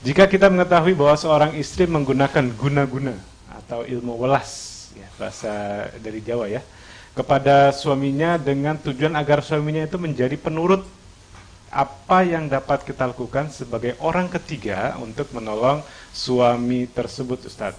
Jika kita mengetahui bahwa seorang istri menggunakan guna-guna atau ilmu welas, ya, bahasa dari Jawa ya, kepada suaminya dengan tujuan agar suaminya itu menjadi penurut, apa yang dapat kita lakukan sebagai orang ketiga untuk menolong suami tersebut, Ustaz?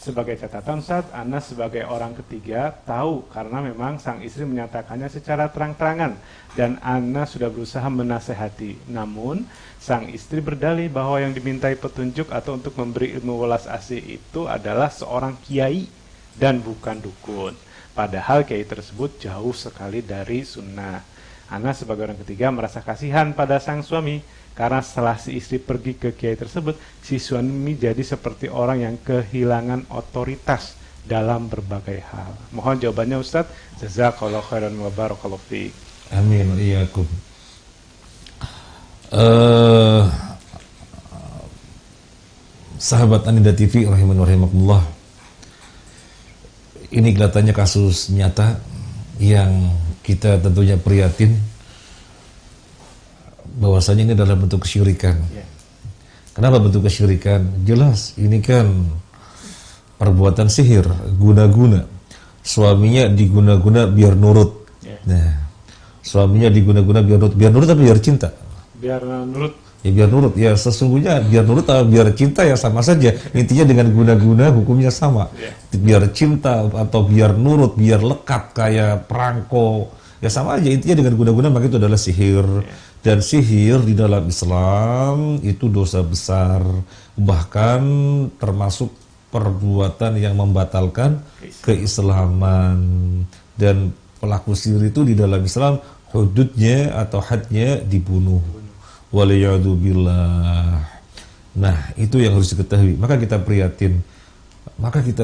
Sebagai catatan, Ustaz, Ana sebagai orang ketiga tahu karena memang sang istri menyatakannya secara terang-terangan dan Ana sudah berusaha menasehati. Namun, sang istri berdalih bahwa yang dimintai petunjuk atau untuk memberi ilmu welas asih itu adalah seorang kiai dan bukan dukun. Padahal kiai tersebut jauh sekali dari sunnah. Ana sebagai orang ketiga merasa kasihan pada sang suami karena setelah si istri pergi ke kiai tersebut, si suami jadi seperti orang yang kehilangan otoritas dalam berbagai hal. Mohon jawabannya, Ustaz. Jazakallahu khairan wa barakallahu fiik. Amin. Iyakum. Sahabat Anida TV rahiman wa rahimakumullah. Ini kelihatannya kasus nyata yang kita tentunya prihatin bahwasanya ini adalah bentuk kesyirikan. Kenapa bentuk kesyirikan? Jelas ini kan perbuatan sihir, guna-guna. Suaminya diguna-guna biar nurut. Nah, suaminya diguna-guna biar nurut atau biar cinta? Biar nurut. Ya biar nurut. Ya sesungguhnya biar nurut atau biar cinta ya sama saja. Intinya dengan guna-guna hukumnya sama. Biar cinta atau biar nurut, biar lekat kayak perangko, ya sama aja. Intinya dengan guna-guna maka itu adalah sihir. Dan sihir di dalam Islam itu dosa besar, bahkan termasuk perbuatan yang membatalkan keislaman. Dan pelaku sihir itu di dalam Islam hududnya atau hadnya dibunuh. Waliyadzubillah. Nah, itu yang harus diketahui. Maka kita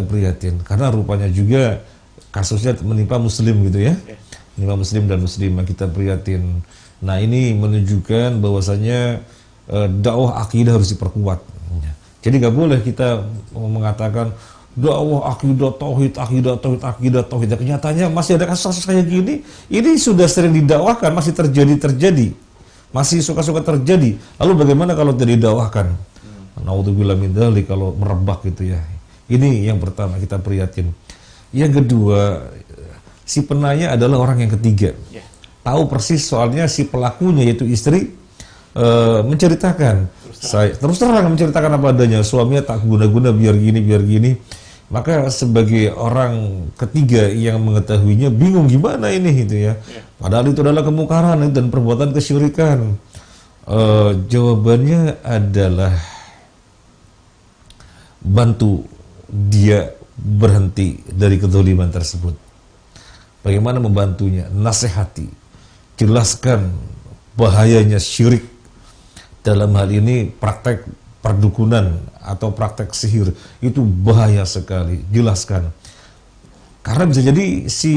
prihatin karena rupanya juga kasusnya menimpa muslim gitu ya. Menimpa muslim dan muslimah, kita prihatin. Nah, ini menunjukkan bahwasanya dakwah akidah harus diperkuat. Jadi nggak boleh kita mengatakan dakwah akidah tauhid. Kenyataannya masih ada kasus kayak gini. Ini sudah sering didakwahkan, masih terjadi. Masih suka-suka terjadi. Lalu bagaimana kalau tidak didakwahkan? Naudzubillah min dzalik, kalau merebak gitu ya. Ini yang pertama, kita prihatin. Yang kedua, si penanya adalah orang yang ketiga. Tahu persis soalnya si pelakunya yaitu istri menceritakan. Terus terang menceritakan apa adanya. Suaminya tak guna-guna biar gini. Maka sebagai orang ketiga yang mengetahuinya bingung gimana ini gitu ya. Padahal itu adalah kemungkaran dan perbuatan kesyirikan. Jawabannya adalah bantu dia berhenti dari kezaliman tersebut. Bagaimana membantunya? Nasihati, jelaskan bahayanya syirik. Dalam hal ini praktek perdukunan atau praktek sihir itu bahaya sekali, jelaskan. Karena bisa jadi si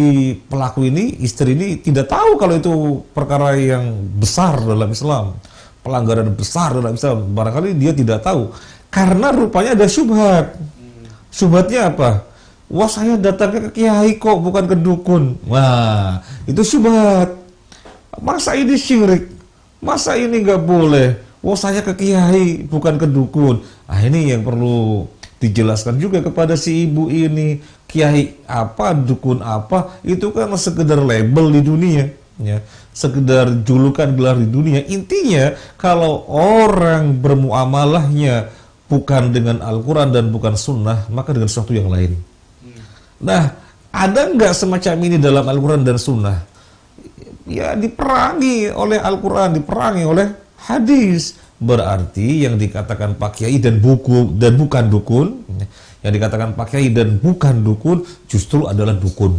pelaku ini, istri ini tidak tahu kalau itu perkara yang besar dalam Islam, pelanggaran besar dalam Islam. Barangkali dia tidak tahu karena rupanya ada syubhat. Syubhatnya apa? Wah, saya datangnya ke kiai kok, bukan ke dukun. Wah, itu syubhat. Masa ini syirik? Masa ini nggak boleh? Wah, saya ke kiai, bukan ke dukun. Ah, ini yang perlu dijelaskan juga kepada si ibu ini. Kiai apa, dukun apa, itu kan sekedar label di dunia, ya. Sekedar julukan gelar di dunia. Intinya kalau orang bermuamalahnya bukan dengan Al-Quran dan bukan Sunnah, maka dengan sesuatu yang lain. Nah, ada nggak semacam ini dalam Al-Quran dan Sunnah? Ya, diperangi oleh Al-Quran, diperangi oleh hadis. Berarti yang dikatakan Pak Kiai dan bukan dukun, yang dikatakan Pak Kiai dan bukan dukun justru adalah dukun.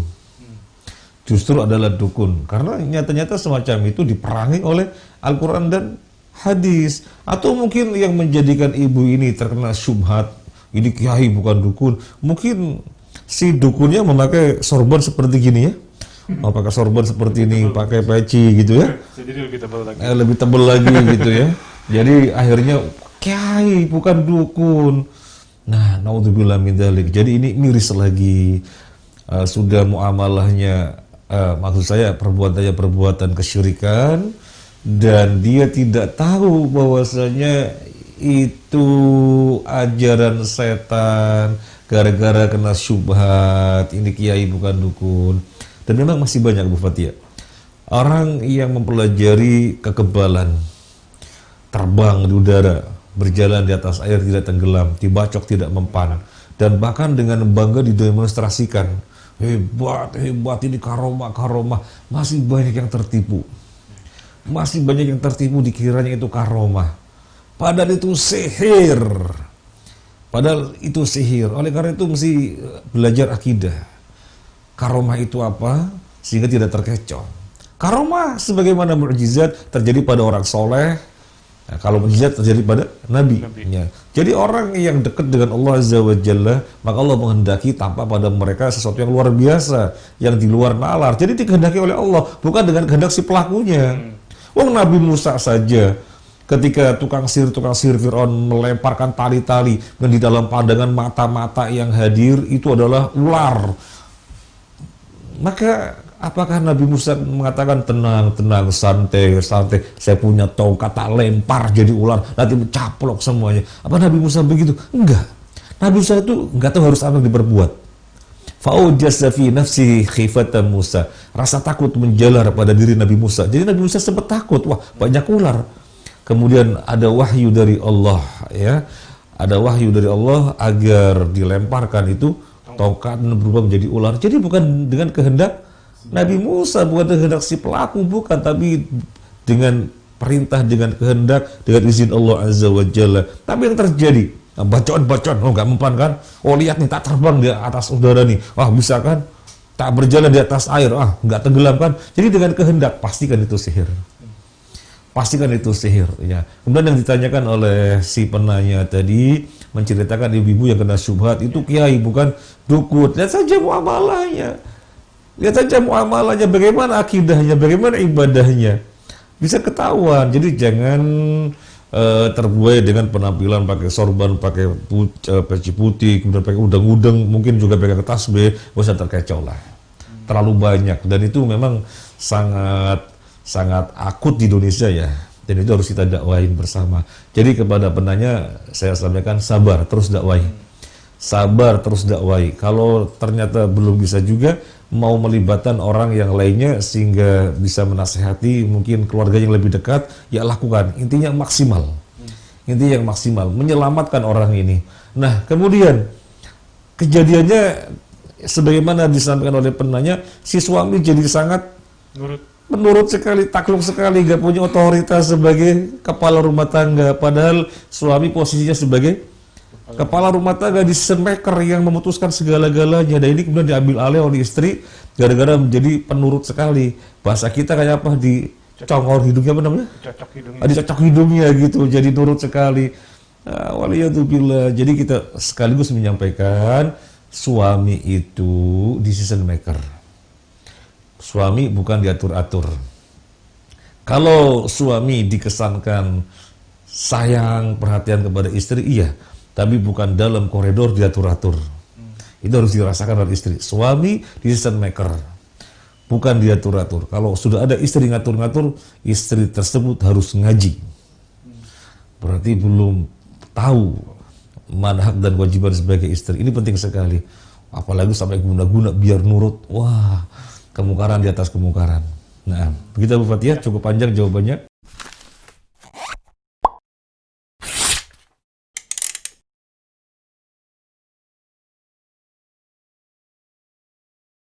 Justru adalah dukun. Karena nyata-nyata semacam itu diperangi oleh Al-Quran dan hadis. Atau mungkin yang menjadikan ibu ini terkena syubhat, ini kiai bukan dukun, mungkin si dukunnya memakai sorban seperti gini ya. Pakai sorban seperti ini, pakai peci gitu ya. Jadi lebih tebal lagi. Lebih tebal lagi gitu ya. Jadi akhirnya kiai bukan dukun. Nah, naudzubillah min dzalik. Jadi ini miris lagi. Sudah muamalahnya, maksud saya perbuatan kesyirikan, dan dia tidak tahu bahwasanya itu ajaran setan, gara-gara kena syubhat, ini kiai bukan dukun. Dan memang masih banyak Bu Fathia orang yang mempelajari kekebalan, terbang di udara, berjalan di atas air tidak tenggelam, dibacok tidak mempan, dan bahkan dengan bangga didemonstrasikan, hebat, hebat, ini karomah. Masih banyak yang tertipu. Masih banyak yang tertipu dikiranya itu karomah. Padahal itu sihir. Oleh karena itu mesti belajar akidah. Karomah itu apa? Sehingga tidak terkecoh. Karomah sebagaimana mukjizat terjadi pada orang soleh. Nah, kalau mukjizat terjadi pada Nabi. Ya. Jadi orang yang dekat dengan Allah Azza wa Jalla, maka Allah menghendaki tampak pada mereka sesuatu yang luar biasa, yang di luar nalar. Jadi dikehendaki oleh Allah, bukan dengan kehendak si pelakunya. Wong Nabi Musa saja, ketika tukang sihir Fir'aun melemparkan tali-tali dan di dalam pandangan mata-mata yang hadir itu adalah ular. Maka apakah Nabi Musa mengatakan tenang, santai, saya punya tongkat tak lempar jadi ular, nanti mencaplok semuanya. Apa Nabi Musa begitu? Enggak. Nabi Musa itu enggak tahu harus apa yang diperbuat. Fa'ujasa fi nafsihi khifatan Musa. Rasa takut menjalar pada diri Nabi Musa. Jadi Nabi Musa sempat takut, wah banyak ular. Kemudian ada wahyu dari Allah, ya. Ada wahyu dari Allah agar dilemparkan itu tongkat dan berubah menjadi ular. Jadi bukan dengan kehendak Nabi Musa, bukan kehendak si pelaku, bukan, tapi dengan perintah, dengan kehendak, dengan izin Allah Azza wa Jalla. Tapi yang terjadi, bacaan, oh nggak mempan kan? Oh lihat nih, tak terbang di atas udara nih, wah bisa kan? Tak berjalan di atas air, nggak tenggelam kan? Jadi dengan kehendak, pastikan itu sihir. Pastikan itu sihir, ya. Kemudian yang ditanyakan oleh si penanya tadi, menceritakan ibu-ibu yang kena syubhat, itu kiai bukan dukun. Lihat saja muamalahnya. Lihat saja muamalahnya, bagaimana akidahnya, bagaimana ibadahnya. Bisa ketahuan. Jadi jangan terbuai dengan penampilan pakai sorban, pakai peci putih, kemudian pakai udang-udang, mungkin juga pakai tasbih, gak usah terkecoh lah. Terlalu banyak. Dan itu memang sangat akut di Indonesia ya. Dan itu harus kita dakwain bersama. Jadi kepada penanya saya sampaikan sabar, terus dakwahi. Sabar, terus dakwai. Kalau ternyata belum bisa juga, mau melibatkan orang yang lainnya sehingga bisa menasehati mungkin keluarga yang lebih dekat, ya lakukan. Intinya maksimal. Intinya yang maksimal, menyelamatkan orang ini. Nah, kemudian kejadiannya sebagaimana disampaikan oleh penanya, si suami jadi sangat menurut sekali, takluk sekali, gak punya otoritas sebagai kepala rumah tangga. Padahal suami posisinya sebagai kepala rumah tangga, decision maker yang memutuskan segala-galanya. Dan ini kemudian diambil alih oleh istri gara-gara menjadi penurut sekali. Bahasa kita kayak apa, dicongor hidungnya, apa namanya? Dicocok hidungnya gitu, jadi nurut sekali. Waliyadzubillah. Jadi kita sekaligus menyampaikan suami itu decision maker. Suami bukan diatur-atur. Kalau suami dikesankan sayang, perhatian kepada istri, iya, tapi bukan dalam koridor diatur-atur. Itu harus dirasakan oleh istri. Suami decision maker, bukan diatur-atur. Kalau sudah ada istri ngatur-ngatur, istri tersebut harus ngaji. Berarti belum tahu manhaj dan kewajiban sebagai istri. Ini penting sekali. Apalagi sampai guna-guna biar nurut. Wah, kemungkaran di atas kemungkaran. Nah, begitu Bu Fathia, cukup panjang jawabannya.